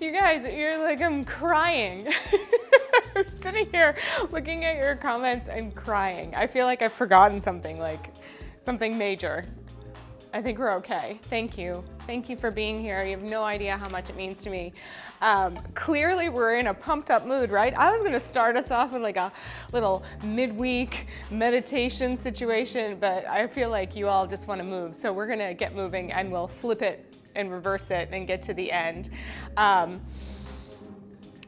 You guys, you're like, I'm crying. I'm sitting here looking at your comments and crying. I feel like I've forgotten something, like something major. I think we're okay. Thank you. Thank you for being here. You have no idea how much it means to me. Clearly we're in a pumped up mood, right? I was gonna start us off with like a little midweek meditation situation, but I feel like you all just wanna move. So we're gonna get moving and we'll flip it and reverse it and get to the end. Oh,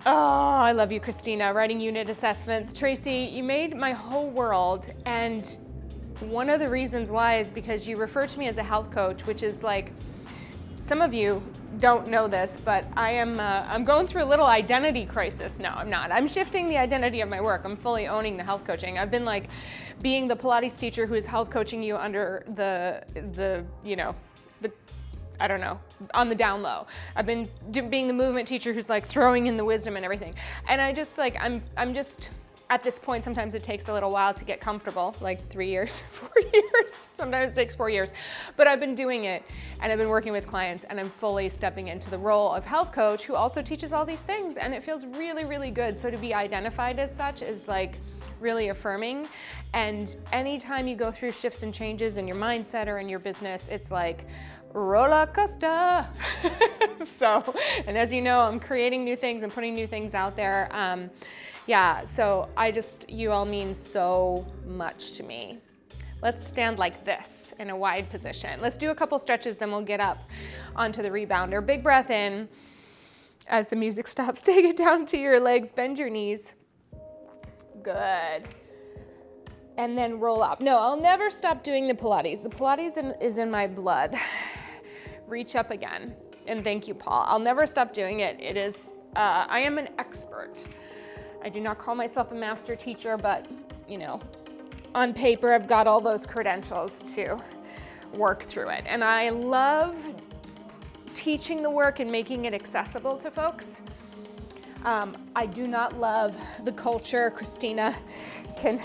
I love you, Christina. Writing unit assessments. Tracy, you made my whole world, and one of the reasons why is because you refer to me as a health coach, which is like, some of you don't know this, but I'm going through a little identity crisis. No, I'm not. I'm shifting the identity of my work. I'm fully owning the health coaching. I've been like being the Pilates teacher who's health coaching you under the I don't know, on the down low. I've been being the movement teacher who's like throwing in the wisdom and everything. And I just like, I'm just, at this point, sometimes it takes a little while to get comfortable, like 3 years, 4 years. Sometimes it takes 4 years. But I've been doing it and I've been working with clients and I'm fully stepping into the role of health coach who also teaches all these things. And it feels really, really good. So to be identified as such is like really affirming. And anytime you go through shifts and changes in your mindset or in your business, it's like, roller coaster. So, and as you know, I'm creating new things and putting new things out there. Yeah, so you all mean so much to me. Let's stand like this in a wide position. Let's do a couple stretches, then we'll get up onto the rebounder. Big breath in. As the music stops, take it down to your legs, bend your knees. Good. And then roll up. No, I'll never stop doing the Pilates. The Pilates is in my blood. Reach up again. And thank you, Paul. I'll never stop doing it. It is, I am an expert. I do not call myself a master teacher, but you know, on paper, I've got all those credentials to work through it. And I love teaching the work and making it accessible to folks. I do not love the culture. Christina can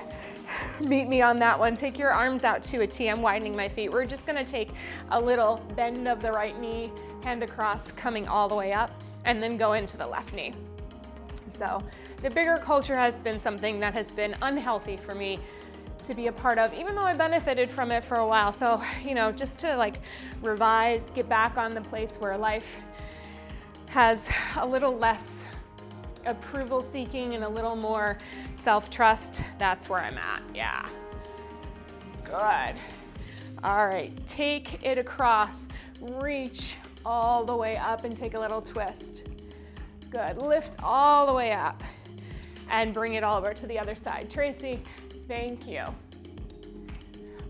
meet me on that one. Take your arms out to a T. I'm widening my feet. We're just gonna take a little bend of the right knee, hand across, coming all the way up, and then go into the left knee. So the bigger culture has been something that has been unhealthy for me to be a part of, even though I benefited from it for a while. So, you know, just to like revise, get back on the place where life has a little less approval seeking and a little more self-trust, that's where I'm at. Yeah. Good. All right, take it across, reach all the way up and take a little twist. Good, lift all the way up and bring it all over to the other side. Tracy, thank you.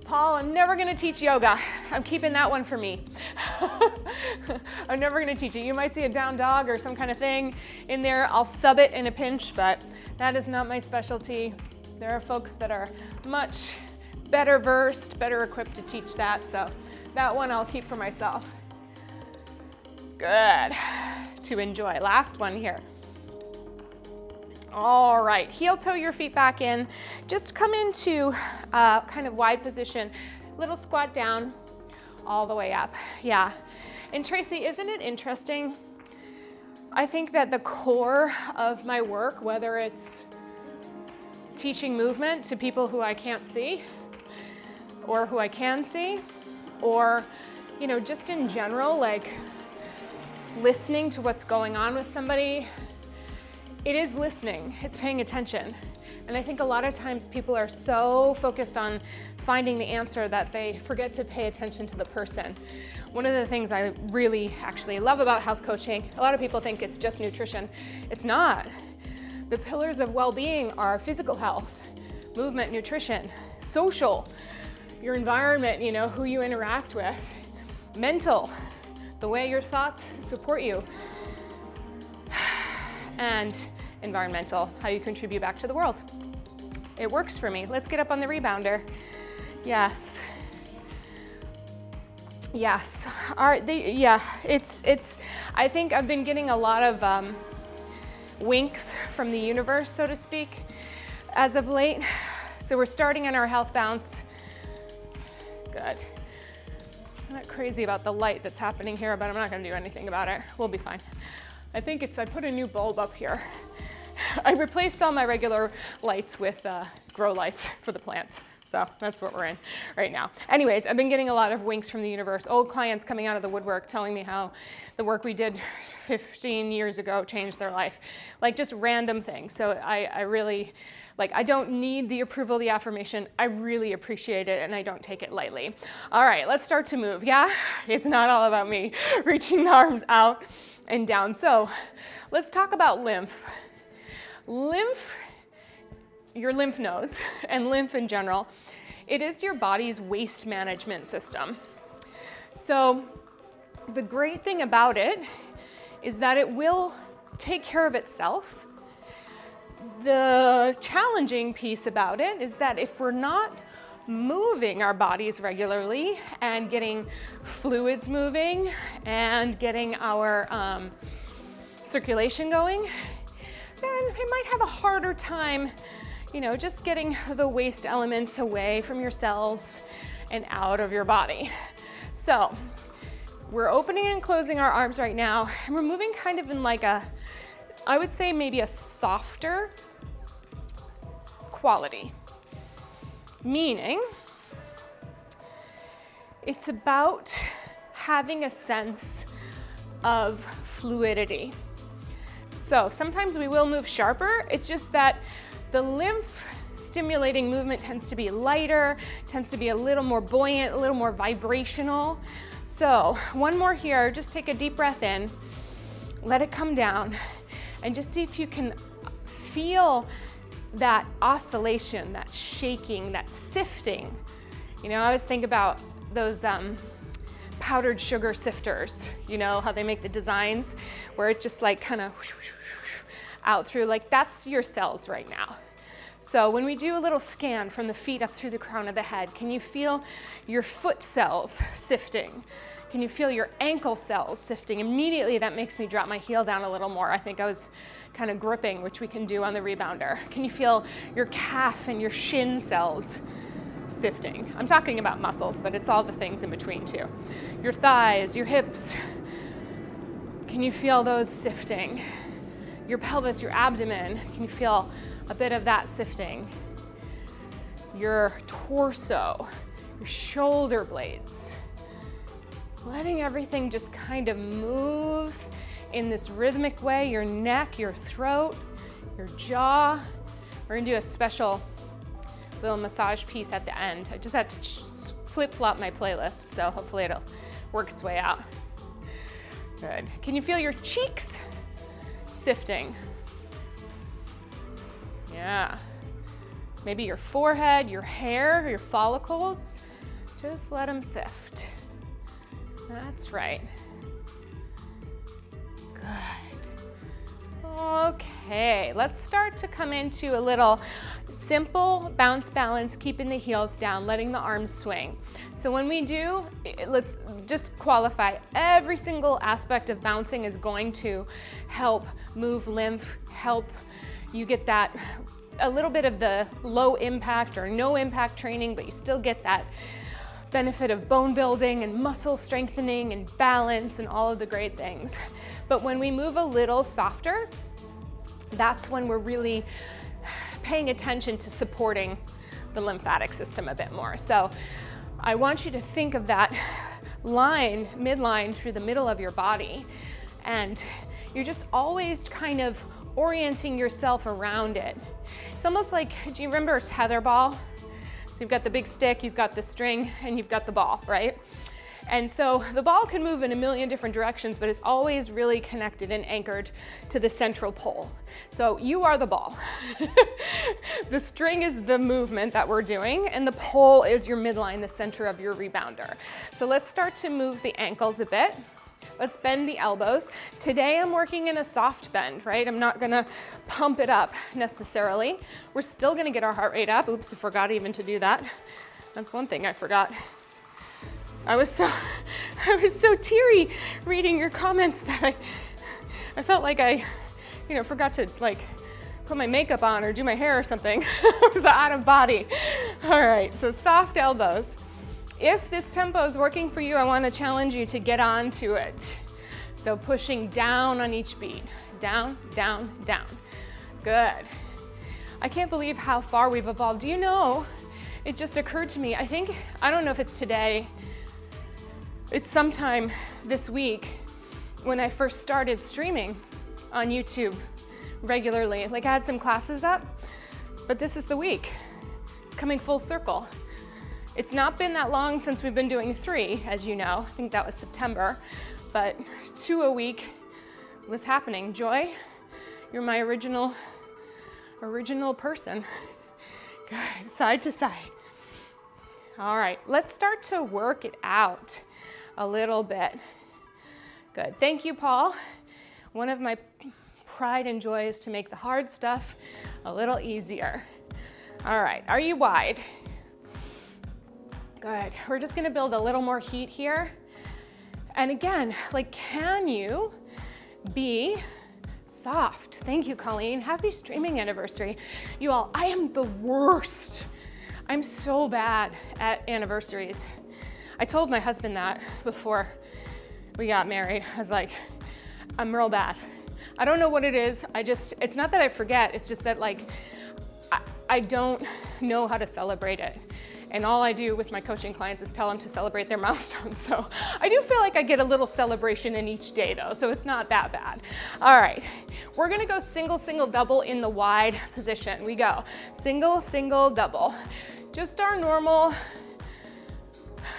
Paul, I'm never gonna teach yoga. I'm keeping that one for me. I'm never gonna teach it. You might see a down dog or some kind of thing in there. I'll sub it in a pinch, but that is not my specialty. There are folks that are much better versed, better equipped to teach that. So that one I'll keep for myself. Good, to enjoy. Last one here. All right, heel toe your feet back in. Just come into kind of wide position. Little squat down, all the way up. Yeah, and Tracy, isn't it interesting? I think that the core of my work, whether it's teaching movement to people who I can't see, or who I can see, or, you know, just in general, like listening to what's going on with somebody, it is listening, it's paying attention. And I think a lot of times people are so focused on finding the answer that they forget to pay attention to the person. One of the things I really actually love about health coaching, a lot of people think it's just nutrition. It's not. The pillars of well-being are physical health, movement, nutrition, social, your environment, you know, who you interact with, mental, the way your thoughts support you, and environmental, how you contribute back to the world. It works for me. Let's get up on the rebounder. Yes. Yes. All right. It's. I think I've been getting a lot of winks from the universe, so to speak, as of late. So we're starting on our health bounce. Good. I'm not crazy about the light that's happening here, but I'm not going to do anything about it. We'll be fine. I think I put a new bulb up here. I replaced all my regular lights with grow lights for the plants. So that's what we're in right now. Anyways, I've been getting a lot of winks from the universe, old clients coming out of the woodwork telling me how the work we did 15 years ago changed their life. Like just random things. So I really, I don't need the approval, the affirmation. I really appreciate it and I don't take it lightly. All right, let's start to move. Yeah, it's not all about me reaching the arms out and down. So let's talk about lymph. Lymph, your lymph nodes and lymph in general, it is your body's waste management system. So the great thing about it is that it will take care of itself. The challenging piece about it is that if we're not moving our bodies regularly and getting fluids moving and getting our circulation going, then it might have a harder time, just getting the waste elements away from your cells and out of your body. So we're opening and closing our arms right now, and we're moving kind of in I would say maybe a softer quality. Meaning, it's about having a sense of fluidity. So sometimes we will move sharper. It's just that the lymph stimulating movement tends to be lighter, tends to be a little more buoyant, a little more vibrational. So one more here, just take a deep breath in, let it come down, and just see if you can feel that oscillation, that shaking, that sifting. I always think about those powdered sugar sifters, how they make the designs where it just kind of out through, that's your cells right now. So when we do a little scan from the feet up through the crown of the head, can you feel your foot cells sifting? Can you feel your ankle cells sifting? Immediately that makes me drop my heel down a little more. I think I was kind of gripping, which we can do on the rebounder. Can you feel your calf and your shin cells sifting? I'm talking about muscles, but it's all the things in between too. Your thighs, your hips, can you feel those sifting? Your pelvis, your abdomen, can you feel a bit of that sifting? Your torso, your shoulder blades. Letting everything just kind of move in this rhythmic way, your neck, your throat, your jaw. We're gonna do a special little massage piece at the end. I just had to flip-flop my playlist, so hopefully it'll work its way out. Good. Can you feel your cheeks sifting? Yeah. Maybe your forehead, your hair, your follicles. Just let them sift. That's right. Good. Okay, let's start to come into a little simple bounce balance, keeping the heels down, letting the arms swing. So when we do, let's just qualify, every single aspect of bouncing is going to help move lymph, help you get that, a little bit of the low impact or no impact training, but you still get that benefit of bone building and muscle strengthening and balance and all of the great things. But when we move a little softer, that's when we're really paying attention to supporting the lymphatic system a bit more. So I want you to think of that line, midline through the middle of your body, and you're just always kind of orienting yourself around it. It's almost like, do you remember tetherball? So you've got the big stick, you've got the string, and you've got the ball, right? And so the ball can move in a million different directions, but it's always really connected and anchored to the central pole. So you are the ball. The string is the movement that we're doing, and the pole is your midline, the center of your rebounder. So let's start to move the ankles a bit. Let's bend the elbows. Today I'm working in a soft bend, right? I'm not gonna pump it up necessarily. We're still gonna get our heart rate up. Oops, I forgot even to do that. That's one thing I forgot. I was so teary reading your comments that I felt like I, forgot to put my makeup on or do my hair or something. I was out of body. All right, so soft elbows. If this tempo is working for you, I want to challenge you to get onto it. So pushing down on each beat. Down, down, down. Good. I can't believe how far we've evolved. Do you know, it just occurred to me, I don't know if it's today, it's sometime this week when I first started streaming on YouTube regularly. Like I had some classes up, but this is the week. It's coming full circle. It's not been that long since we've been doing 3, as you know. I think that was September, but 2 a week was happening. Joy, you're my original person. Good, side to side. All right, let's start to work it out a little bit. Good, thank you, Paul. One of my pride and joy is to make the hard stuff a little easier. All right, are you wide? Good, we're just gonna build a little more heat here. And again, like, can you be soft? Thank you, Colleen. Happy streaming anniversary. You all, I am the worst. I'm so bad at anniversaries. I told my husband that before we got married. I was like, I'm real bad. I don't know what it is. It's not that I forget, it's just that like, I don't know how to celebrate it. And all I do with my coaching clients is tell them to celebrate their milestones. So I do feel like I get a little celebration in each day though, so it's not that bad. All right, we're gonna go single, single, double in the wide position. We go single, single, double. Just our normal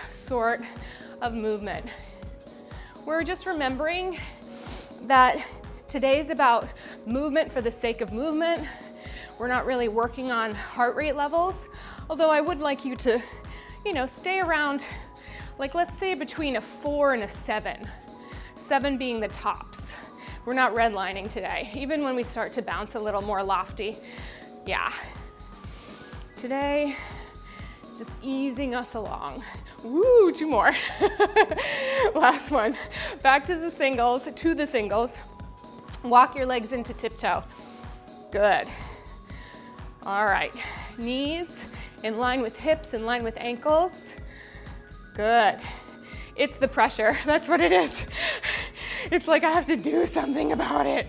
sort of movement. We're just remembering that today's about movement for the sake of movement. We're not really working on heart rate levels, although I would like you to, stay around, like let's say between a 4 and a 7. 7 being the tops. We're not redlining today, even when we start to bounce a little more lofty. Yeah. Today, just easing us along. Woo, 2 more. Last one. Back to the singles. Walk your legs into tiptoe. Good. All right, knees in line with hips, in line with ankles. Good. It's the pressure, that's what it is. It's like I have to do something about it.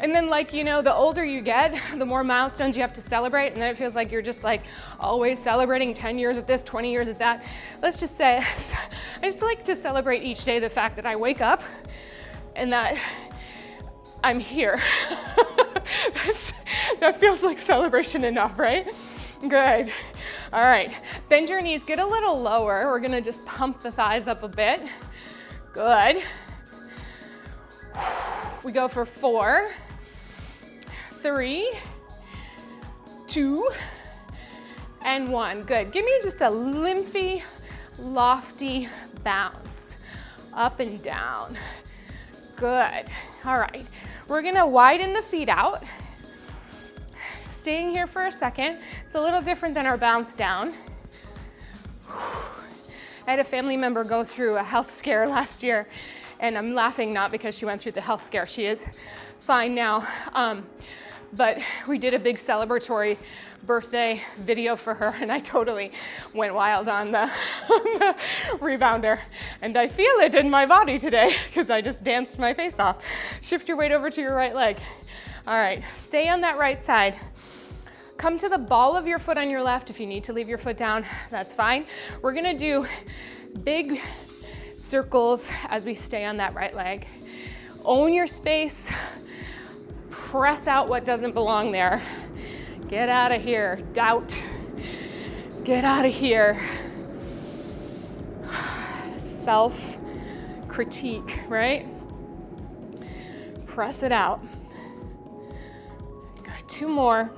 And then the older you get, the more milestones you have to celebrate, and then it feels like you're just like always celebrating 10 years at this, 20 years at that. Let's just say, I just like to celebrate each day the fact that I wake up and that I'm here. That feels like celebration enough, right? Good. All right, bend your knees, get a little lower. We're gonna just pump the thighs up a bit. Good. We go for 4, 3, 2, and 1. Good. Give me just a lymphy, lofty bounce. Up and down. Good. All right. We're gonna widen the feet out. Staying here for a second. It's a little different than our bounce down. I had a family member go through a health scare last year, and I'm laughing not because she went through the health scare. She is fine now. But we did a big celebratory birthday video for her, and I totally went wild on the rebounder. And I feel it in my body today because I just danced my face off. Shift your weight over to your right leg. All right, stay on that right side. Come to the ball of your foot on your left. If you need to leave your foot down, that's fine. We're gonna do big circles as we stay on that right leg. Own your space. Press out what doesn't belong there. Get out of here, doubt. Get out of here. Self-critique, right? Press it out. Got 2 more.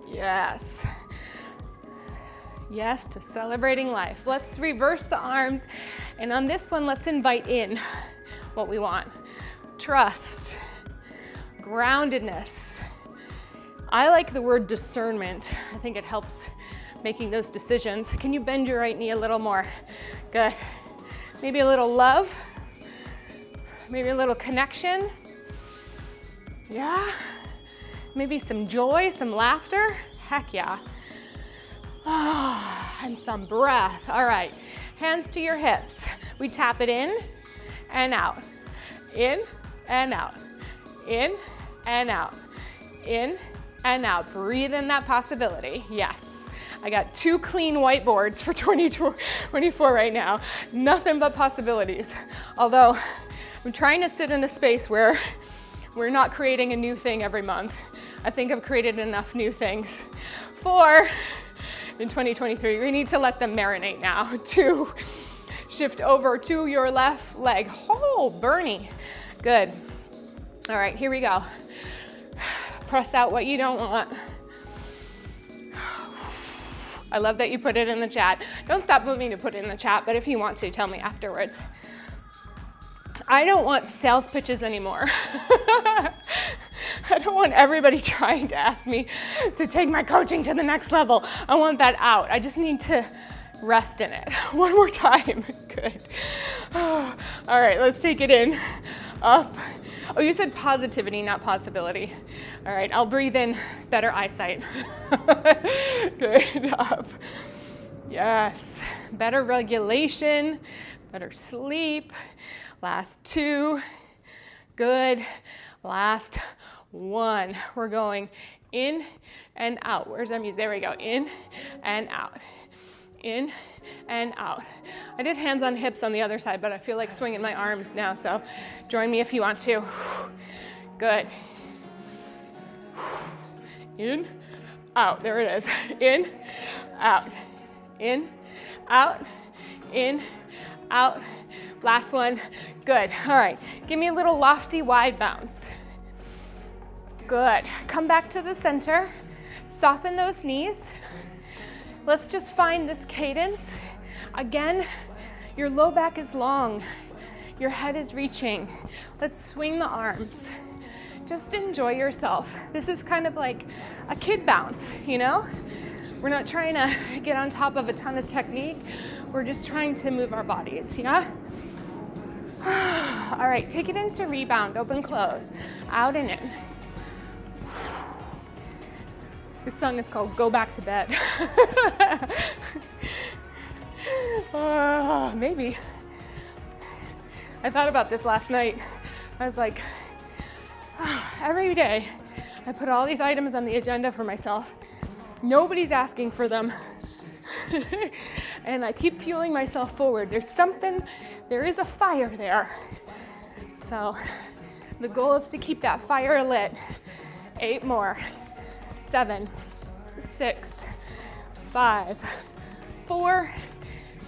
Yes. Yes to celebrating life. Let's reverse the arms. And on this one, let's invite in what we want. Trust. Groundedness. I like the word discernment. I think it helps making those decisions. Can you bend your right knee a little more? Good. Maybe a little love. Maybe a little connection. Yeah. Maybe some joy, some laughter. Heck yeah. And some breath. All right. Hands to your hips. We tap it in and out. In and out. In and out. In and out. Breathe in that possibility. Yes. I got 2 clean whiteboards for 2024 right now. Nothing but possibilities. Although I'm trying to sit in a space where we're not creating a new thing every month. I think I've created enough new things for in 2023. We need to let them marinate now. 2, shift over to your left leg. Oh, Bernie. Good. All right, here we go. Press out what you don't want. I love that you put it in the chat. Don't stop moving to put it in the chat, but if you want to, tell me afterwards. I don't want sales pitches anymore. I don't want everybody trying to ask me to take my coaching to the next level. I want that out. I just need to rest in it. One more time. Good. Oh, all right, let's take it in. Up. Oh, you said positivity, not possibility. All right, I'll breathe in better eyesight. Good. Up. Yes. Better regulation, better sleep. Last 2. Good. Last 1. We're going in and out. Where's our music? There we go. In and out. In and out. I did hands on hips on the other side, but I feel like swinging my arms now, so join me if you want to. Good. In, out. There it is. In, out. In, out. In, out. Last one. Good. All right. Give me a little lofty, wide bounce. Good. Come back to the center. Soften those knees. Let's just find this cadence. Again, your low back is long. Your head is reaching. Let's swing the arms. Just enjoy yourself. This is kind of like a kid bounce, you know? We're not trying to get on top of a ton of technique. We're just trying to move our bodies, yeah? All right, take it into rebound, open, close, out and in. This song is called Go Back to Bed. Maybe. I thought about this last night. I was like, every day I put all these items on the agenda for myself. Nobody's asking for them. And I keep fueling myself forward. There is a fire there. So the goal is to keep that fire lit. 8 more. 7, 6, 5, 4,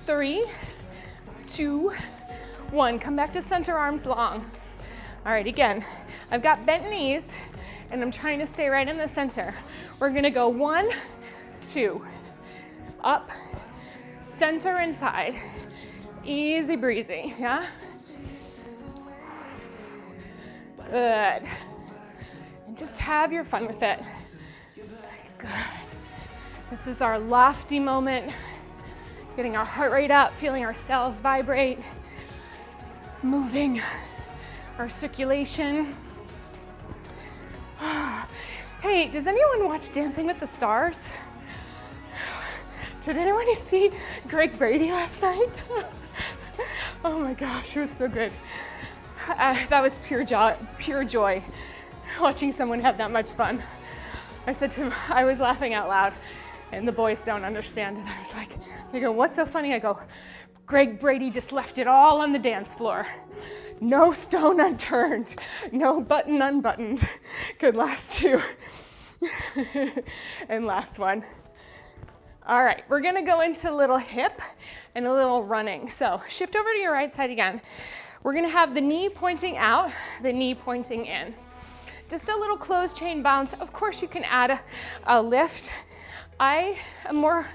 3, 2, 1. Come back to center, arms long. All right, again, I've got bent knees and I'm trying to stay right in the center. We're gonna go 1, 2, up, center and side. Easy breezy, yeah? Good. And just have your fun with it. Good. This is our lofty moment, getting our heart rate up, feeling our cells vibrate, moving our circulation. Hey, does anyone watch Dancing with the Stars? Did anyone see Greg Brady last night? Oh my gosh, it was so good. That was pure joy, watching someone have that much fun. I said to him, I was laughing out loud, and the boys don't understand. And I was like, they go, what's so funny? I go, Greg Brady just left it all on the dance floor. No stone unturned, no button unbuttoned. Good, last 2. And last one. All right, we're gonna go into a little hip and a little running. So shift over to your right side again. We're gonna have the knee pointing out, the knee pointing in. Just a little closed chain bounce. Of course, you can add a lift. I am more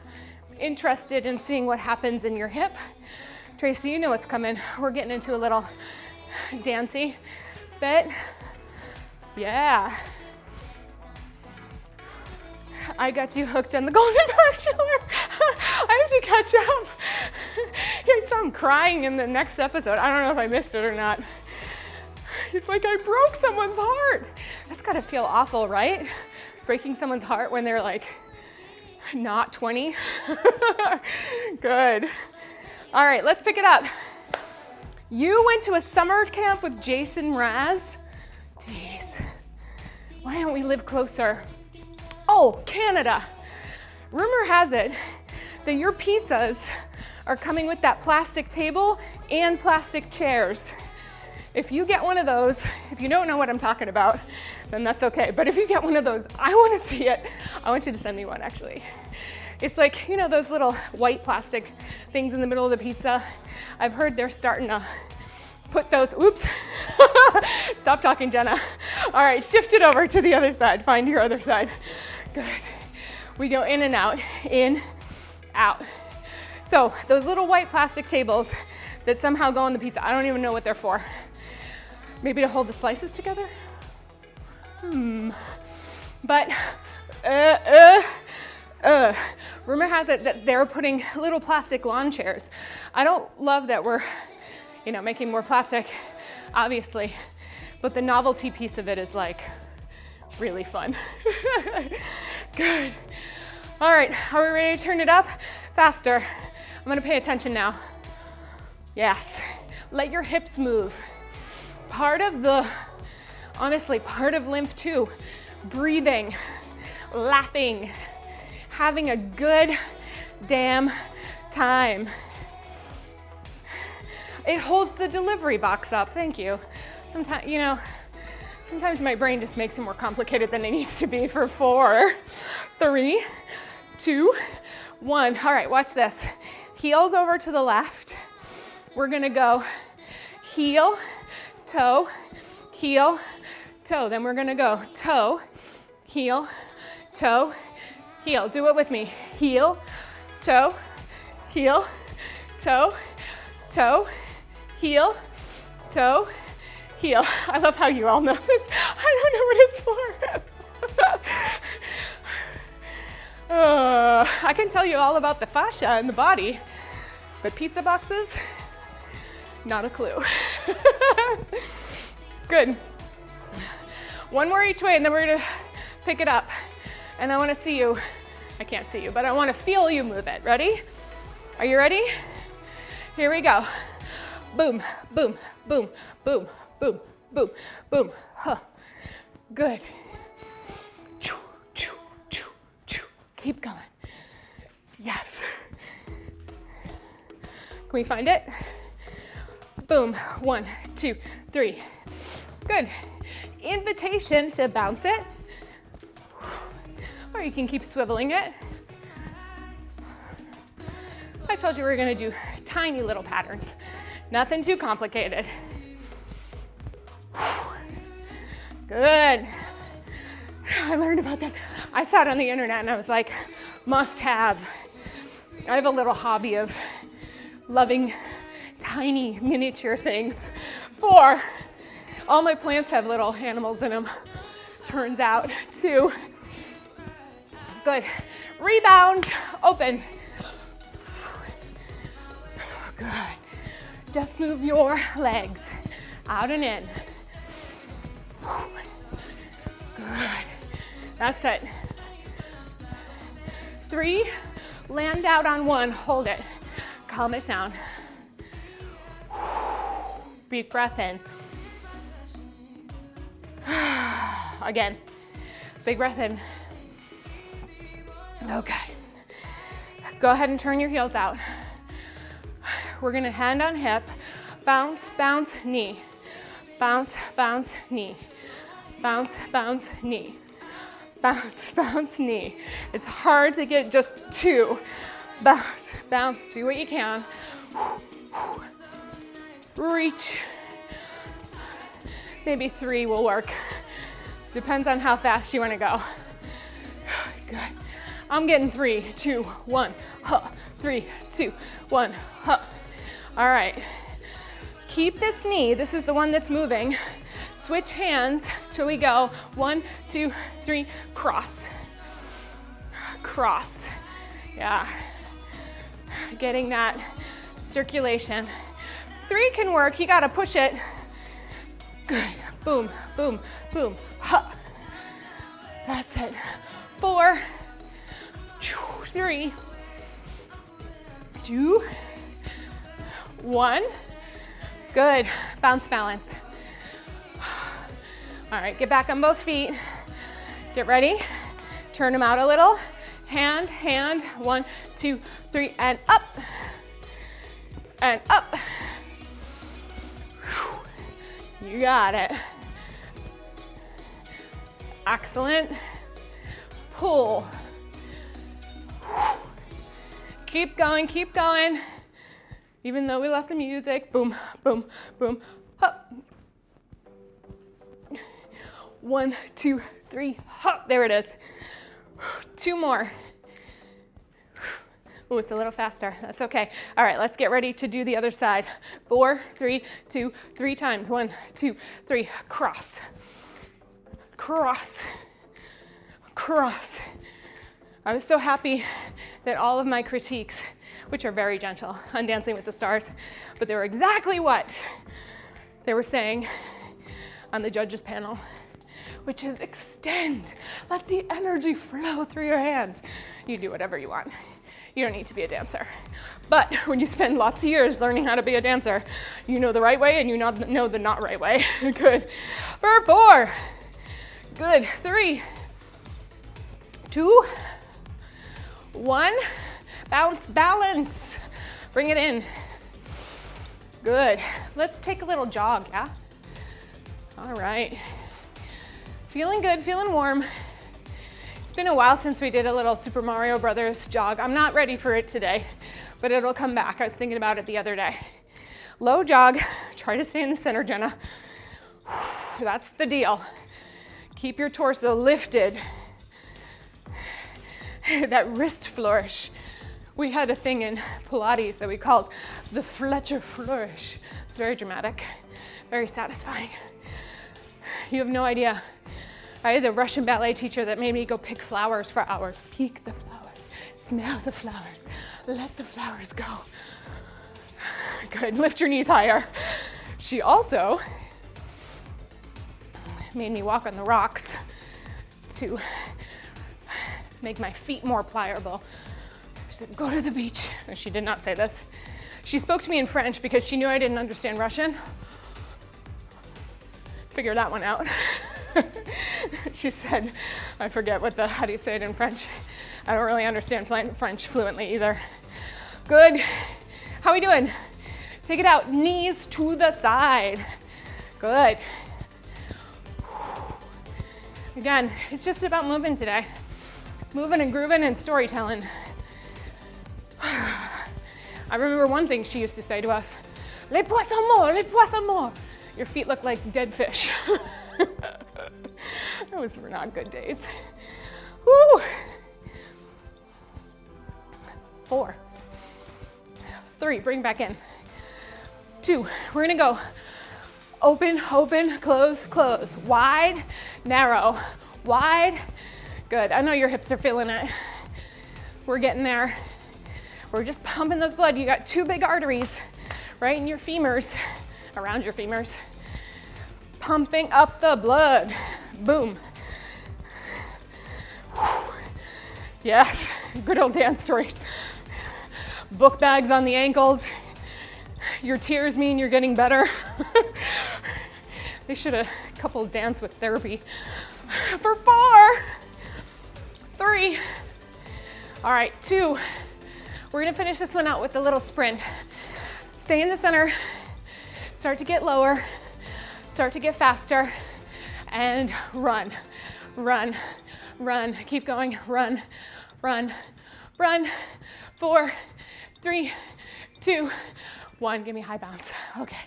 interested in seeing what happens in your hip. Tracy, you know what's coming. We're getting into a little dancey bit. Yeah. I got you hooked on the Golden Bachelor. I have to catch up. I saw him crying in the next episode. I don't know if I missed it or not. He's like, I broke someone's heart. That's gotta feel awful, right? Breaking someone's heart when they're like not 20. Good. All right, let's pick it up. You went to a summer camp with Jason Mraz? Jeez, why don't we live closer? Oh, Canada. Rumor has it that your pizzas are coming with that plastic table and plastic chairs. If you get one of those, if you don't know what I'm talking about, then that's okay. But if you get one of those, I want to see it. I want you to send me one, actually. It's like, you know, those little white plastic things in the middle of the pizza. I've heard they're starting to put those, oops. Stop talking, Jenna. All right, shift it over to the other side. Find your other side. Good. We go in and out, in, out. So those little white plastic tables that somehow go on the pizza, I don't even know what they're for. Maybe to hold the slices together? But, rumor has it that they're putting little plastic lawn chairs. I don't love that we're, you know, making more plastic, obviously, but the novelty piece of it is like really fun. Good. All right, are we ready to turn it up? Faster. I'm gonna pay attention now. Yes, let your hips move. Honestly, part of Lymph too, breathing, laughing, having a good damn time. It holds the delivery box up, thank you. Sometimes my brain just makes it more complicated than it needs to be for 4, 3, 2, 1. All right, watch this. Heels over to the left. We're gonna go heel, toe, heel, toe. Then we're gonna go toe, heel, toe, heel. Do it with me. Heel, toe, heel, toe, toe, heel, toe, heel. I love how you all know this. I don't know what it's for. I can tell you all about the fascia in the body, but pizza boxes, not a clue. Good. One more each way, and then we're gonna pick it up. And I wanna see you, I can't see you, but I wanna feel you move it. Ready? Are you ready? Here we go. Boom, boom, boom, boom, boom, boom, boom. Huh. Good. Keep going. Yes. Can we find it? Boom. 1, 2, 3. Good. Invitation to bounce it. Or you can keep swiveling it. I told you we were going to do tiny little patterns. Nothing too complicated. Good. I learned about that. I saw it on the internet and I was like, must have. I have a little hobby of loving tiny miniature things. 4, all my plants have little animals in them, turns out. 2, good. Rebound, open. Good. Just move your legs out and in. Good. That's it. 3, land out on 1, hold it. Calm it down. Deep breath in. Again, big breath in. Okay. Go ahead and turn your heels out. We're gonna hand on hip, bounce, bounce, knee. Bounce, bounce, knee. Bounce, bounce, knee. Bounce, bounce, knee. It's hard to get just 2. Bounce, bounce, do what you can. Reach. Maybe 3 will work. Depends on how fast you want to go. Good. I'm getting 3, 2, 1, huh. 3, 2, 1, huh. All right. Keep this knee. This is the one that's moving. Switch hands till we go 1, 2, 3, cross. Cross. Yeah. Getting that circulation. 3 can work. You got to push it. Good. Boom, boom, boom. Huh. That's it. 4, 3, 2, 1. Good, bounce balance. All right, get back on both feet. Get ready, turn them out a little. Hand, hand, 1, 2, 3, and up. And up. You got it. Excellent. Pull. Keep going, keep going. Even though we lost the music, boom, boom, boom, hop. 1, 2, 3, hop, there it is. 2 more. Oh, it's a little faster, that's okay. All right, let's get ready to do the other side. 4, 3, 2, 3 times. 1, 2, 3, cross. Cross, cross. I was so happy that all of my critiques, which are very gentle on Dancing with the Stars, but they were exactly what they were saying on the judges panel, which is extend, let the energy flow through your hand. You do whatever you want. You don't need to be a dancer. But when you spend lots of years learning how to be a dancer, you know the right way and you know the not right way. Good. For 4. Good. 3, 2, 1. Bounce, balance. Bring it in. Good. Let's take a little jog, yeah? All right. Feeling good, feeling warm. It's been a while since we did a little Super Mario Brothers jog. I'm not ready for it today, but it'll come back. I was thinking about it the other day. Low jog. Try to stay in the center, Jenna. That's the deal. Keep your torso lifted. That wrist flourish. We had a thing in Pilates that we called the Fletcher flourish. It's very dramatic, very satisfying. You have no idea. I had a Russian ballet teacher that made me go pick flowers for hours. Pick the flowers, smell the flowers, let the flowers go. Good, lift your knees higher. She also made me walk on the rocks to make my feet more pliable. She said, go to the beach. And she did not say this. She spoke to me in French because she knew I didn't understand Russian. Figure that one out. She said, I forget how do you say it in French? I don't really understand French fluently either. Good. How are we doing? Take it out, knees to the side. Good. Again, it's just about moving today. Moving and grooving and storytelling. I remember one thing she used to say to us, les poissons morts. Your feet look like dead fish. Those were not good days. Woo. 4, 3, bring back in. 2, we're gonna go open, open, close, close. Wide, narrow, wide. Good, I know your hips are feeling it. We're getting there. We're just pumping those blood. You got 2 big arteries right in your femurs, around your femurs. Pumping up the blood. Boom. Yes, good old dance stories. Book bags on the ankles. Your tears mean you're getting better. They should have coupled dance with therapy. For 4, 3. All right, 2. We're gonna finish this one out with a little sprint. Stay in the center, start to get lower, start to get faster, and run, run, run. Keep going, run, run, run. 4, 3, 2, 1. Give me high bounce. Okay,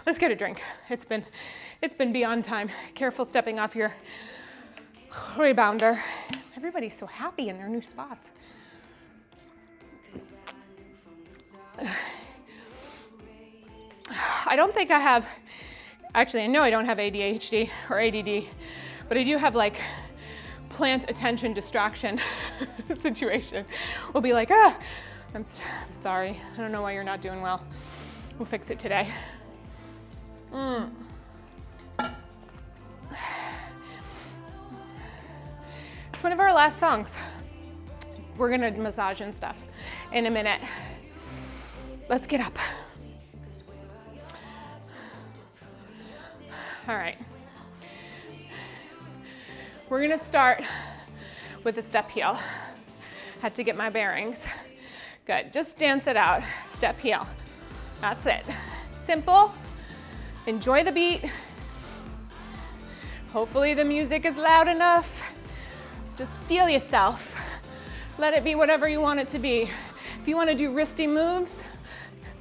let's get a drink. It's been beyond time. Careful stepping off your rebounder. Everybody's so happy in their new spots. I don't think I have, actually I know I don't have ADHD or ADD, but I do have like plant attention distraction situation. We'll be like, I'm sorry, I don't know why you're not doing well. We'll fix it today. It's one of our last songs. We're gonna massage and stuff in a minute. Let's get up. All right. We're gonna start with a step heel. Had to get my bearings. Good, just dance it out. Step heel, that's it. Simple, enjoy the beat. Hopefully the music is loud enough. Just feel yourself. Let it be whatever you want it to be. If you want to do wristy moves,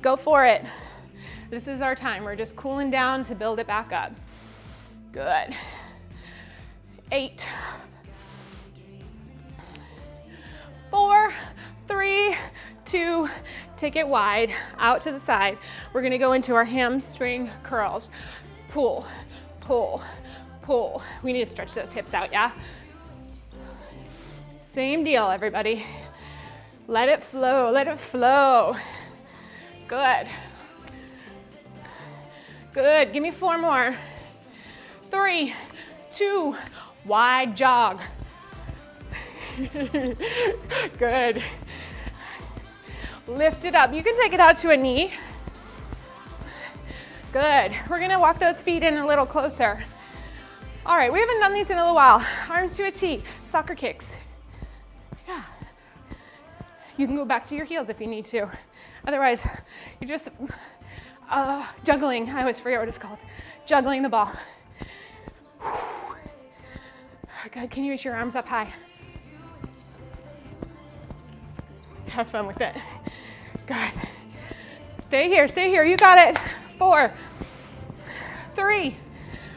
go for it. This is our time. We're just cooling down to build it back up. Good. 8, 4, 3, 2, take it wide, out to the side. We're gonna go into our hamstring curls. Pull, pull, pull. We need to stretch those hips out, yeah? Same deal, everybody. Let it flow, let it flow. Good. Good, give me 4 more. 3, 2, wide jog. Good. Lift it up. You can take it out to a knee. Good. We're gonna walk those feet in a little closer. All right, we haven't done these in a little while. Arms to a T, soccer kicks. Yeah. You can go back to your heels if you need to. Otherwise, you're just juggling. I always forget what it's called. Juggling the ball. Good, can you reach your arms up high? Have fun with it. Good. Stay here, you got it. 4, 3,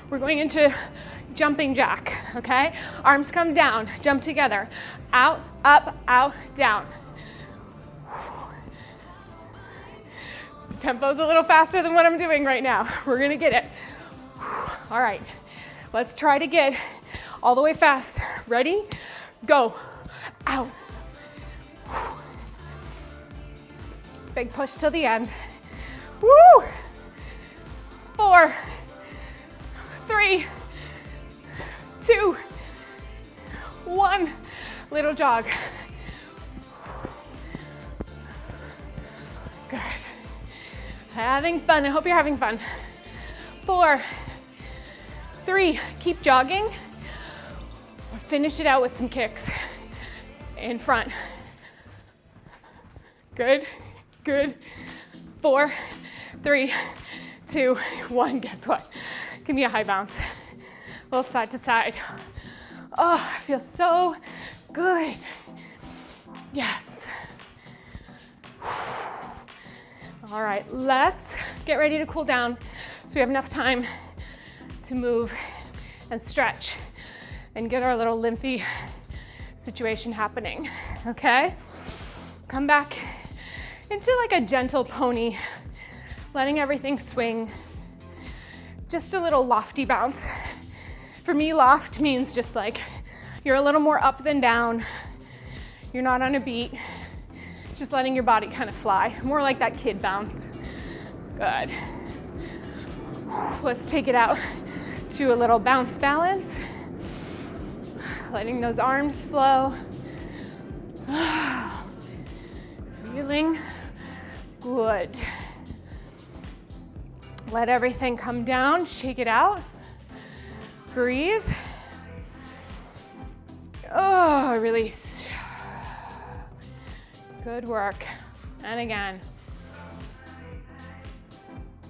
we're going into jumping jack, okay? Arms come down, jump together. Out, up, out, down. The tempo's a little faster than what I'm doing right now. We're gonna get it. All right, let's try to get all the way fast. Ready? Go. Out. Big push till the end. Woo! 4, 3, 2, 1. Little jog. Good. Having fun. I hope you're having fun. 4, 3, keep jogging. Finish it out with some kicks in front. Good, good. 4, 3, 2, 1. Guess what? Give me a high bounce. A little side to side. Oh, it feels so good. Yes. All right, let's get ready to cool down so we have enough time to move and stretch and get our little lymphy situation happening, okay? Come back into like a gentle pony, letting everything swing. Just a little lofty bounce. For me, loft means just like you're a little more up than down. You're not on a beat. Just letting your body kind of fly. More like that kid bounce. Good. Let's take it out to a little bounce balance. Letting those arms flow. Feeling good. Let everything come down, shake it out. Breathe. Oh, release. Good work. And again.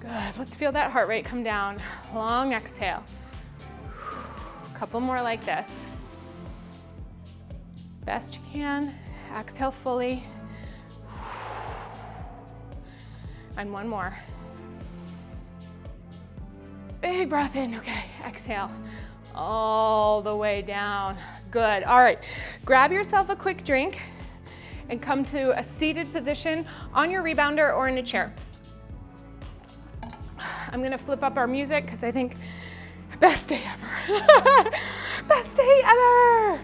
Good, let's feel that heart rate come down. Long exhale. A couple more like this. As best you can, exhale fully. And one more. Big breath in, okay, exhale. All the way down, good. All right, grab yourself a quick drink and come to a seated position on your rebounder or in a chair. I'm gonna flip up our music because I think best day ever. Best day ever.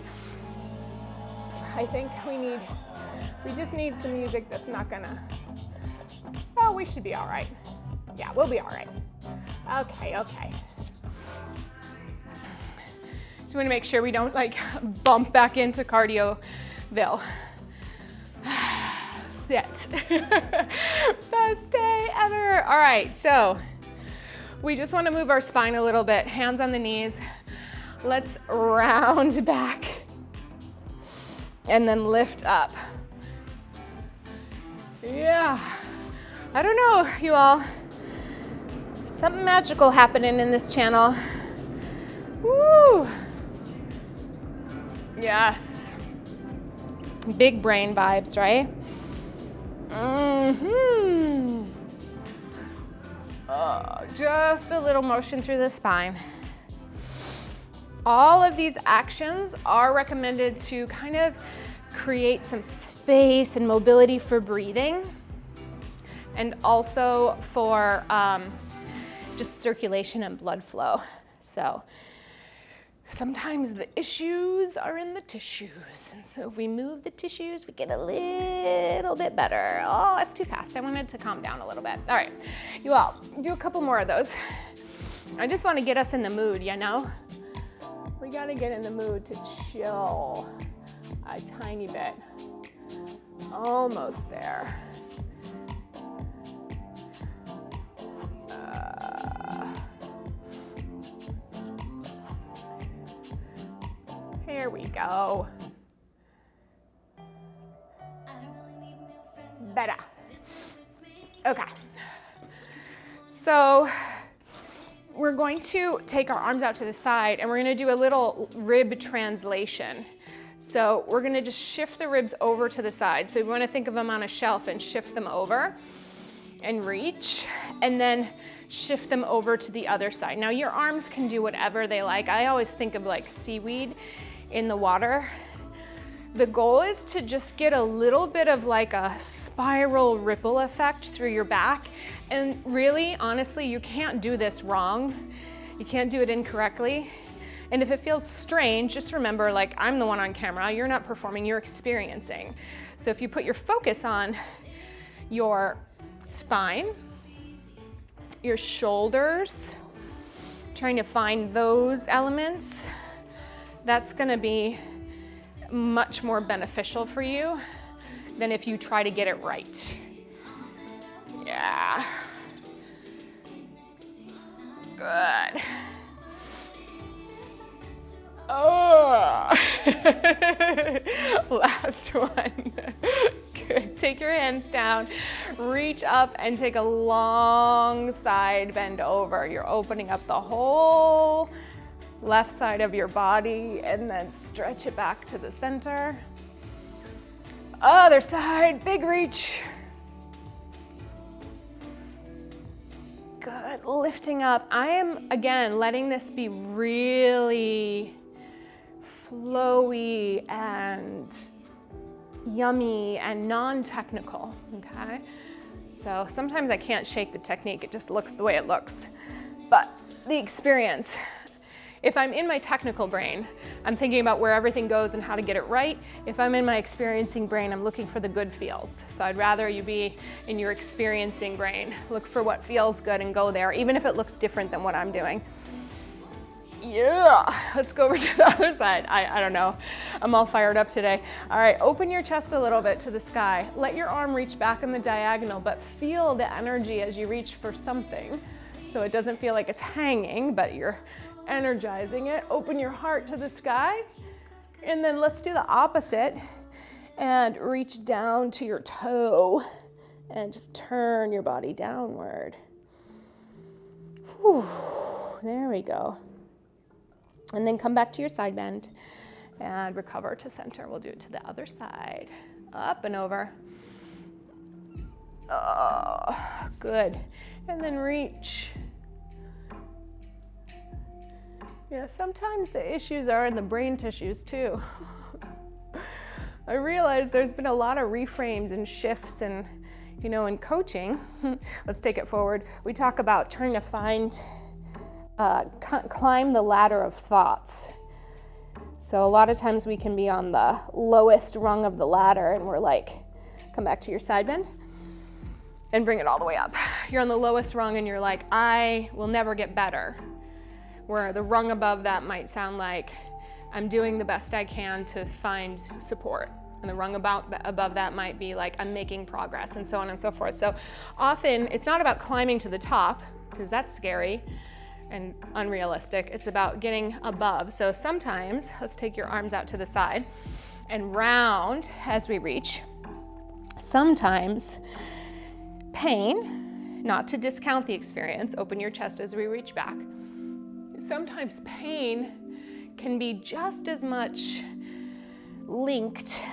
I think we just need some music that's not gonna, oh, we should be all right. Yeah, we'll be all right. Okay. Just want to make sure we don't like bump back into cardioville. Sit. Best day ever. All right, so We just want to move our spine a little bit. Hands on the knees. Let's round back and then lift up. Yeah. I don't know, you all. Something magical happening in this channel. Woo! Yes. Big brain vibes, right? Mm-hmm. Oh, just a little motion through the spine. All of these actions are recommended to kind of create some space and mobility for breathing, and also for just circulation and blood flow. So sometimes the issues are in the tissues, and so if we move the tissues, we get a little bit better. Oh, that's too fast. I wanted to calm down a little bit. All right, you all, do a couple more of those. I just want to get us in the mood, you know? We got to get in the mood to chill a tiny bit. Almost there. Here we go. Better. Okay. So we're going to take our arms out to the side and we're going to do a little rib translation. So we're going to just shift the ribs over to the side. So we want to think of them on a shelf and shift them over and reach, and then shift them over to the other side. Now your arms can do whatever they like. I always think of like seaweed in the water. The goal is to just get a little bit of like a spiral ripple effect through your back. And really, honestly, you can't do this wrong. You can't do it incorrectly. And if it feels strange, just remember, like, I'm the one on camera. You're not performing, you're experiencing. So if you put your focus on your spine, your shoulders, trying to find those elements, that's gonna be much more beneficial for you than if you try to get it right. Yeah. Good. Oh. Last one. Good. Take your hands down, reach up and take a long side bend over. You're opening up the whole left side of your body, and then stretch it back to the center. Other side, big reach. Good, lifting up. I am, again, letting this be really flowy and yummy and non-technical, okay? So sometimes I can't shake the technique, it just looks the way it looks. But the experience, if I'm in my technical brain, I'm thinking about where everything goes and how to get it right. If I'm in my experiencing brain, I'm looking for the good feels. So I'd rather you be in your experiencing brain. Look for what feels good and go there, even if it looks different than what I'm doing. Yeah, let's go over to the other side. I don't know, I'm all fired up today. All right, open your chest a little bit to the sky. Let your arm reach back in the diagonal, but feel the energy as you reach for something. So it doesn't feel like it's hanging, but you're energizing it. Open your heart to the sky, and then let's do the opposite and reach down to your toe and just turn your body downward. Whew. There we go. And then come back to your side bend and recover to center. We'll do it to the other side. Up and over. Oh, good. And then reach. Yeah, sometimes the issues are in the brain tissues too. I realize there's been a lot of reframes and shifts, and you know, in coaching, let's take it forward. We talk about trying to find, climb the ladder of thoughts. So a lot of times we can be on the lowest rung of the ladder and we're like, come back to your side bend and bring it all the way up. You're on the lowest rung and you're like, I will never get better. Where the rung above that might sound like, I'm doing the best I can to find support. And the rung above that might be like, I'm making progress, and so on and so forth. So often it's not about climbing to the top, because that's scary and unrealistic. It's about getting above. So sometimes, let's take your arms out to the side and round as we reach. Sometimes pain, not to discount the experience, open your chest as we reach back. Sometimes pain can be just as much linked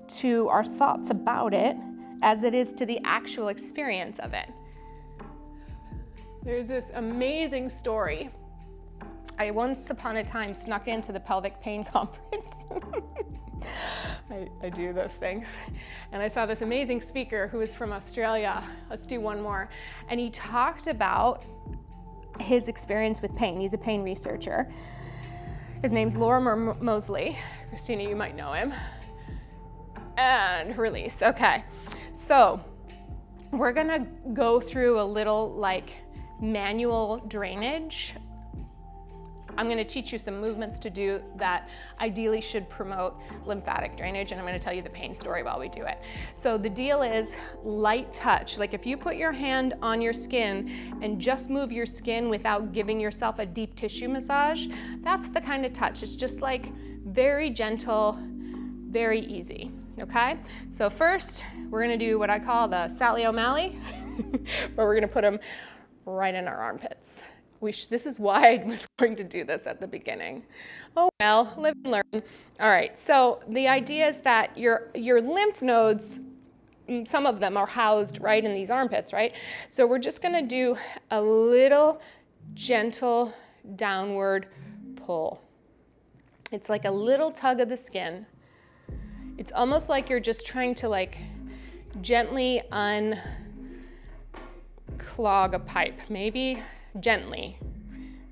to our thoughts about it as it is to the actual experience of it. There's this amazing story. I once upon a time snuck into the pelvic pain conference. I do those things. And I saw this amazing speaker who was from Australia. Let's do one more. And he talked about his experience with pain. He's a pain researcher. His name's Laura Mosley. Christina, you might know him. And release. Okay. So we're gonna go through a little like manual drainage. I'm going to teach you some movements to do that ideally should promote lymphatic drainage, and I'm going to tell you the pain story while we do it. So the deal is light touch. Like if you put your hand on your skin and just move your skin without giving yourself a deep tissue massage, that's the kind of touch. It's just like very gentle, very easy. Okay? So first, we're going to do what I call the Sally O'Malley, where we're going to put them right in our armpits. This is why I was going to do this at the beginning. Oh well, live and learn. All right, so the idea is that your lymph nodes, some of them are housed right in these armpits, right? So we're just gonna do a little gentle downward pull. It's like a little tug of the skin. It's almost like you're just trying to like gently unclog a pipe, maybe gently.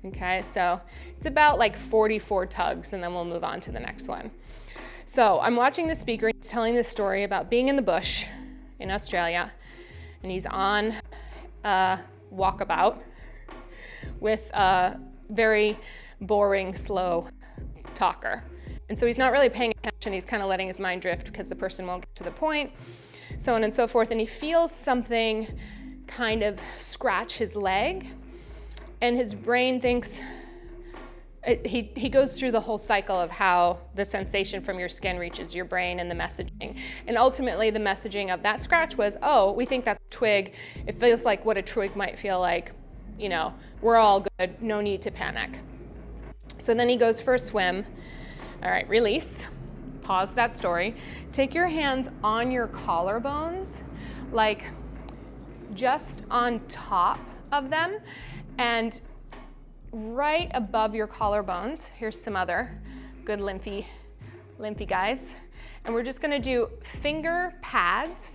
Okay, so it's about like 44 tugs, and then we'll move on to the next one. So I'm watching the speaker, he's telling this story about being in the bush in Australia, and he's on a walkabout with a very boring, slow talker. And so he's not really paying attention, he's kind of letting his mind drift because the person won't get to the point, so on and so forth, and he feels something kind of scratch his leg, and his brain thinks, he goes through the whole cycle of how the sensation from your skin reaches your brain and the messaging. And ultimately the messaging of that scratch was, oh, we think that's a twig. It feels like what a twig might feel like. You know, we're all good, no need to panic. So then he goes for a swim. All right, release, pause that story. Take your hands on your collarbones, like just on top of them, and right above your collarbones, here's some other good lymphy guys. And we're just gonna do finger pads,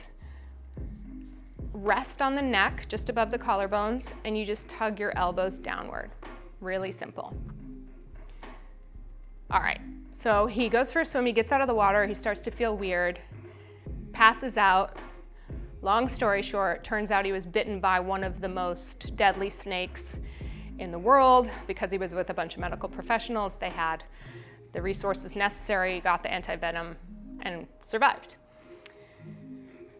rest on the neck, just above the collarbones, and you just tug your elbows downward. Really simple. All right, so he goes for a swim, he gets out of the water, he starts to feel weird, passes out. Long story short, turns out he was bitten by one of the most deadly snakes in the world because he was with a bunch of medical professionals. They had the resources necessary, got the antivenom, and survived.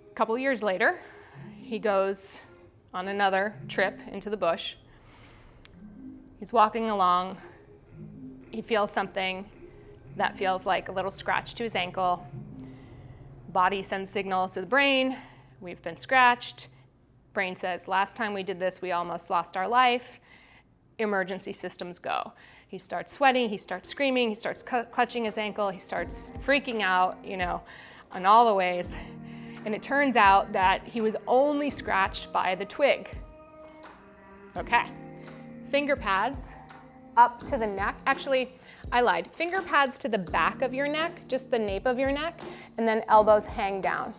A couple years later, he goes on another trip into the bush. He's walking along. He feels something that feels like a little scratch to his ankle. Body sends signal to the brain. We've been scratched. Brain says, last time we did this, we almost lost our life. Emergency systems go. He starts sweating, he starts screaming, he starts clutching his ankle, he starts freaking out, you know, in all the ways. And it turns out that he was only scratched by the twig. Okay, finger pads up to the neck. Actually, I lied. Finger pads to the back of your neck, just the nape of your neck, and then elbows hang down.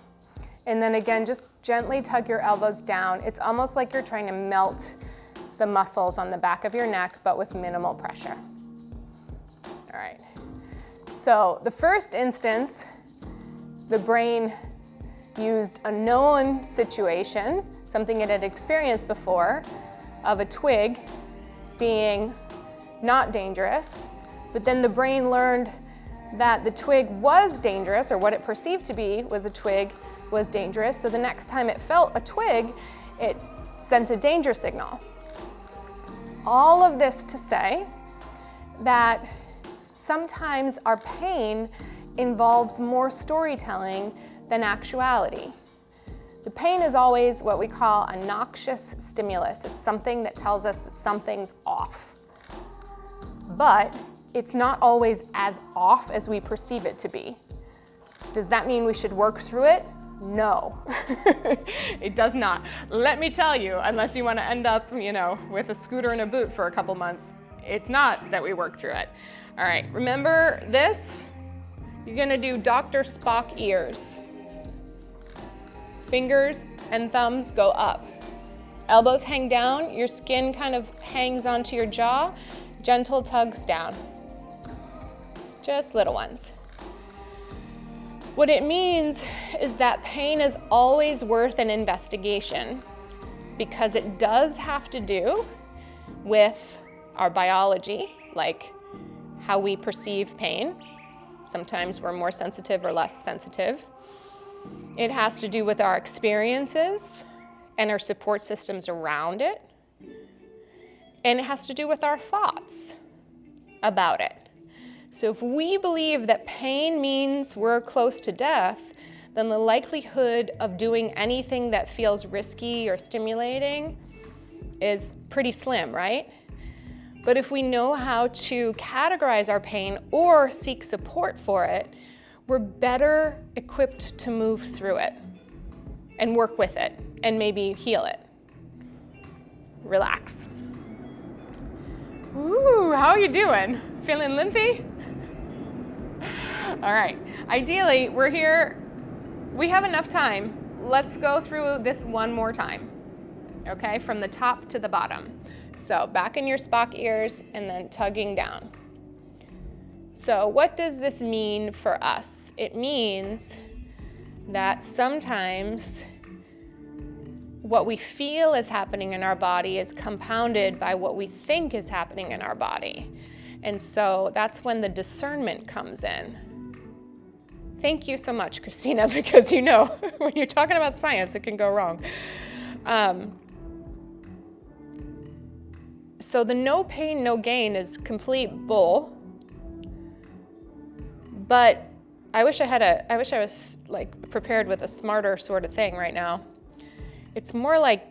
And then again, just gently tug your elbows down. It's almost like you're trying to melt the muscles on the back of your neck, but with minimal pressure. All right. So the first instance, the brain used a known situation, something it had experienced before, of a twig being not dangerous, but then the brain learned that the twig was dangerous, or what it perceived to be was a twig was dangerous. So the next time it felt a twig, it sent a danger signal. All of this to say that sometimes our pain involves more storytelling than actuality. The pain is always what we call a noxious stimulus. It's something that tells us that something's off. But it's not always as off as we perceive it to be. Does that mean we should work through it? No, it does not. Let me tell you, unless you want to end up, with a scooter and a boot for a couple months, it's not that we work through it. All right, remember this? You're gonna do Dr. Spock ears. Fingers and thumbs go up. Elbows hang down, your skin kind of hangs onto your jaw, gentle tugs down. Just little ones. What it means is that pain is always worth an investigation because it does have to do with our biology, like how we perceive pain. Sometimes we're more sensitive or less sensitive. It has to do with our experiences and our support systems around it. And it has to do with our thoughts about it. So if we believe that pain means we're close to death, then the likelihood of doing anything that feels risky or stimulating is pretty slim, right? But if we know how to categorize our pain or seek support for it, we're better equipped to move through it and work with it and maybe heal it. Relax. Ooh, how are you doing? Feeling limpy? All right, ideally, we're here, we have enough time. Let's go through this one more time, okay, from the top to the bottom. So back in your Spock ears and then tugging down. So what does this mean for us? It means that sometimes what we feel is happening in our body is compounded by what we think is happening in our body. And so that's when the discernment comes in. Thank you so much, Christina, because when you're talking about science, it can go wrong. So the no pain, no gain is complete bull. But I wish I was like prepared with a smarter sort of thing right now. It's more like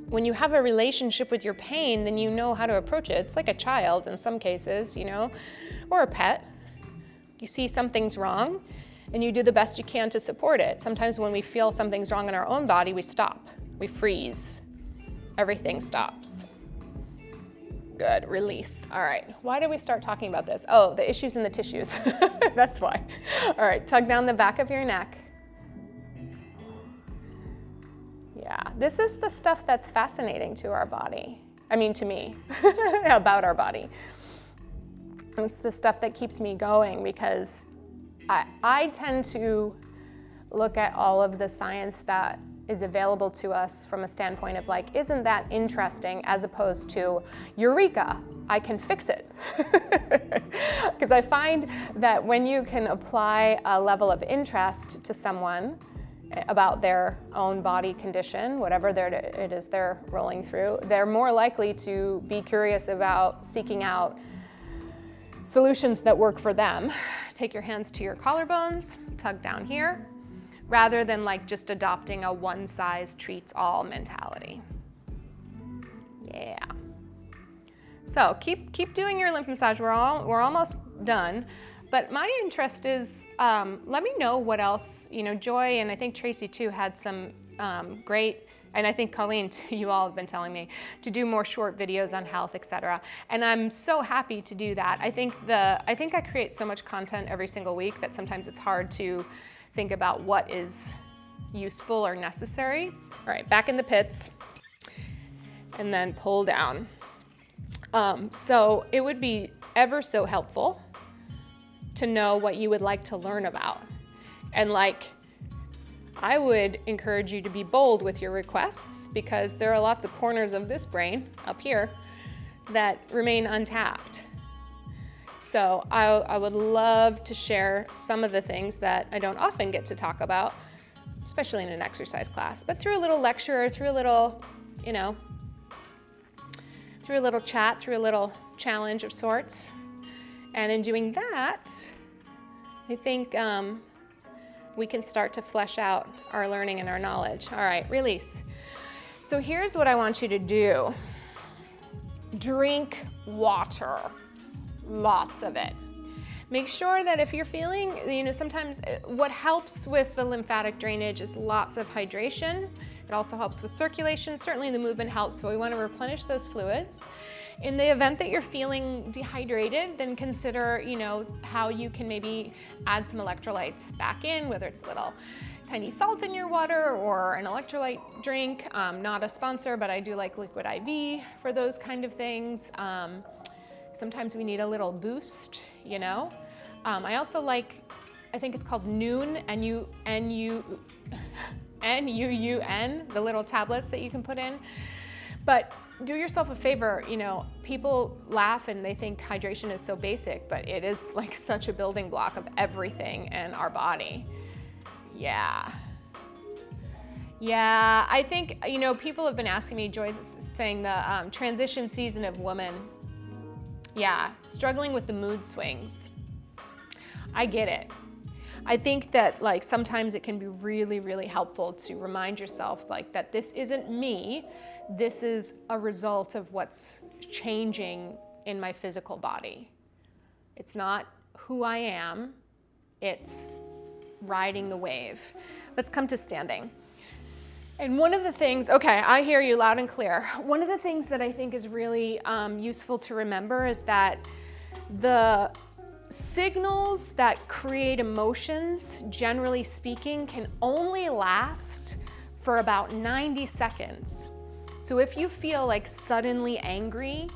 when you have a relationship with your pain, then you know how to approach it. It's like a child in some cases, or a pet. You see something's wrong and you do the best you can to support it. Sometimes when we feel something's wrong in our own body, we stop, we freeze. Everything stops. Good, release. All right, why did we start talking about this? Oh, the issues in the tissues. That's why. All right, tug down the back of your neck. Yeah, this is the stuff that's fascinating to our body. To me, about our body. It's the stuff that keeps me going because I tend to look at all of the science that is available to us from a standpoint of like, isn't that interesting, as opposed to, eureka, I can fix it. Because I find that when you can apply a level of interest to someone about their own body condition, whatever it is they're rolling through, they're more likely to be curious about seeking out solutions that work for them. Take your hands to your collarbones, tug down here, rather than like just adopting a one size treats all mentality. Yeah. So keep doing your lymph massage. We're almost done. But my interest is, let me know what else, Joy, and I think Tracy too had some great, and I think Colleen too, you all have been telling me to do more short videos on health, etc. And I'm so happy to do that. I think I create so much content every single week that sometimes it's hard to think about what is useful or necessary. All right, back in the pits, and then pull down. So it would be ever so helpful to know what you would like to learn about. And I would encourage you to be bold with your requests because there are lots of corners of this brain up here that remain untapped. So I would love to share some of the things that I don't often get to talk about, especially in an exercise class, but through a little lecture, through a little, through a little chat, through a little challenge of sorts. And in doing that, I think we can start to flesh out our learning and our knowledge. All right, release. So here's what I want you to do. Drink water, lots of it. Make sure that if you're feeling, sometimes what helps with the lymphatic drainage is lots of hydration. It also helps with circulation. Certainly the movement helps, but we want to replenish those fluids. In the event that you're feeling dehydrated, then consider, how you can maybe add some electrolytes back in, whether it's a little tiny salt in your water or an electrolyte drink. Not a sponsor, but I do like liquid IV for those kind of things. Sometimes we need a little boost, I also like, I think it's called Noon, N-U-U-N, the little tablets that you can put in. But do yourself a favor, people laugh and they think hydration is so basic, but it is like such a building block of everything in our body. Yeah, I think, people have been asking me, Joy's saying the transition season of woman. Yeah, struggling with the mood swings. I get it. I think that sometimes it can be really, really helpful to remind yourself that this isn't me. This is a result of what's changing in my physical body. It's not who I am. It's riding the wave. Let's come to standing. And one of the things, okay, I hear you loud and clear. One of the things that I think is really useful to remember is that the signals that create emotions, generally speaking, can only last for about 90 seconds. So if you feel suddenly angry,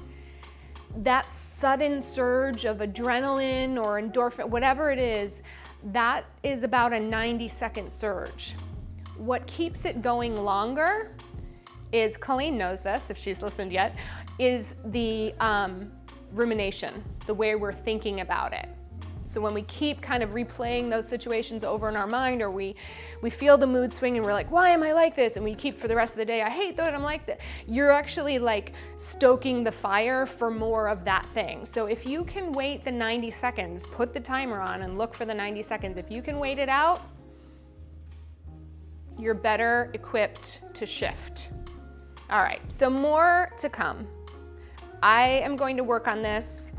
that sudden surge of adrenaline or endorphin, whatever it is, that is about a 90-second surge. What keeps it going longer is, Colleen knows this if she's listened yet, is the rumination, the way we're thinking about it. So when we keep kind of replaying those situations over in our mind, or we feel the mood swing and we're like, why am I like this? And we keep for the rest of the day, I hate that I'm like that. You're actually stoking the fire for more of that thing. So if you can wait the 90 seconds, put the timer on and look for the 90 seconds. If you can wait it out, you're better equipped to shift. All right, so more to come. I am going to work on this.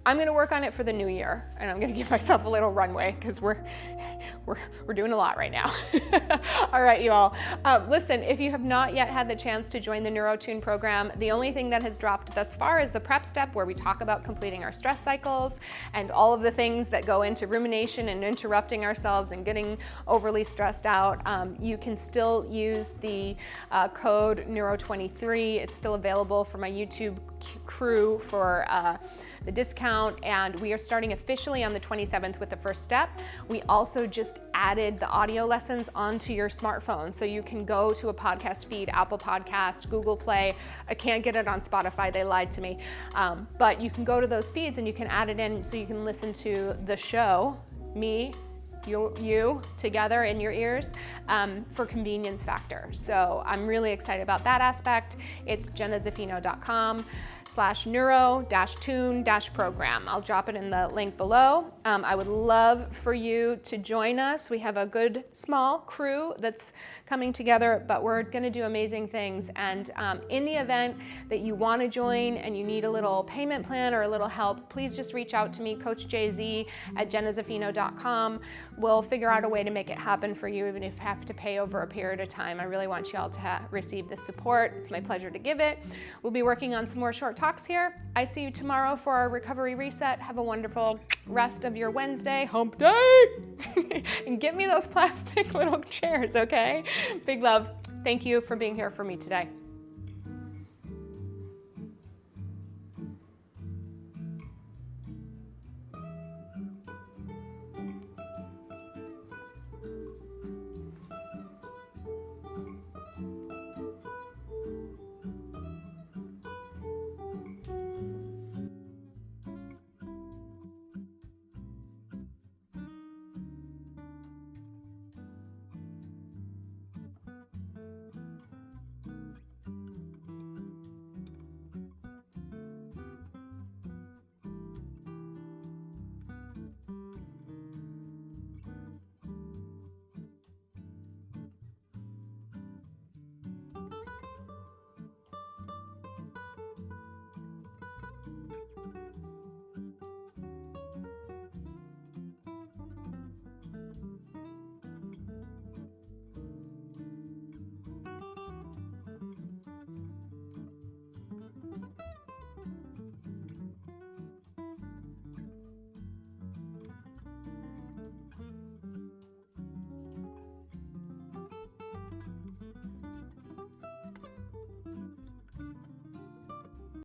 I'm going to work on it for the new year, and I'm going to give myself a little runway because we're doing a lot right now. All right, you all. Listen, if you have not yet had the chance to join the NeuroTune program, the only thing that has dropped thus far is the prep step where we talk about completing our stress cycles and all of the things that go into rumination and interrupting ourselves and getting overly stressed out. You can still use the code Neuro23. It's still available for my YouTube crew for the discount, and we are starting officially on the 27th with the first step. We also just added the audio lessons onto your smartphone, so you can go to a podcast feed, Apple Podcast, Google Play. I can't get it on Spotify, they lied to me, but you can go to those feeds and you can add it in so you can listen to the show, me, you together in your ears for convenience factor. So I'm really excited about that aspect. It's jennazaffino.com/neuro-tune-program. I'll drop it in the link below. I would love for you to join us. We have a good small crew that's coming together, but we're gonna do amazing things. And in the event that you wanna join and you need a little payment plan or a little help, please just reach out to me, Coach JZ at jennazaffino.com. We'll figure out a way to make it happen for you, even if you have to pay over a period of time. I really want you all to receive this support. It's my pleasure to give it. We'll be working on some more short talks here. I see you tomorrow for our recovery reset. Have a wonderful rest of your Wednesday, hump day, and get me those plastic little chairs, okay? Big love. Thank you for being here for me today.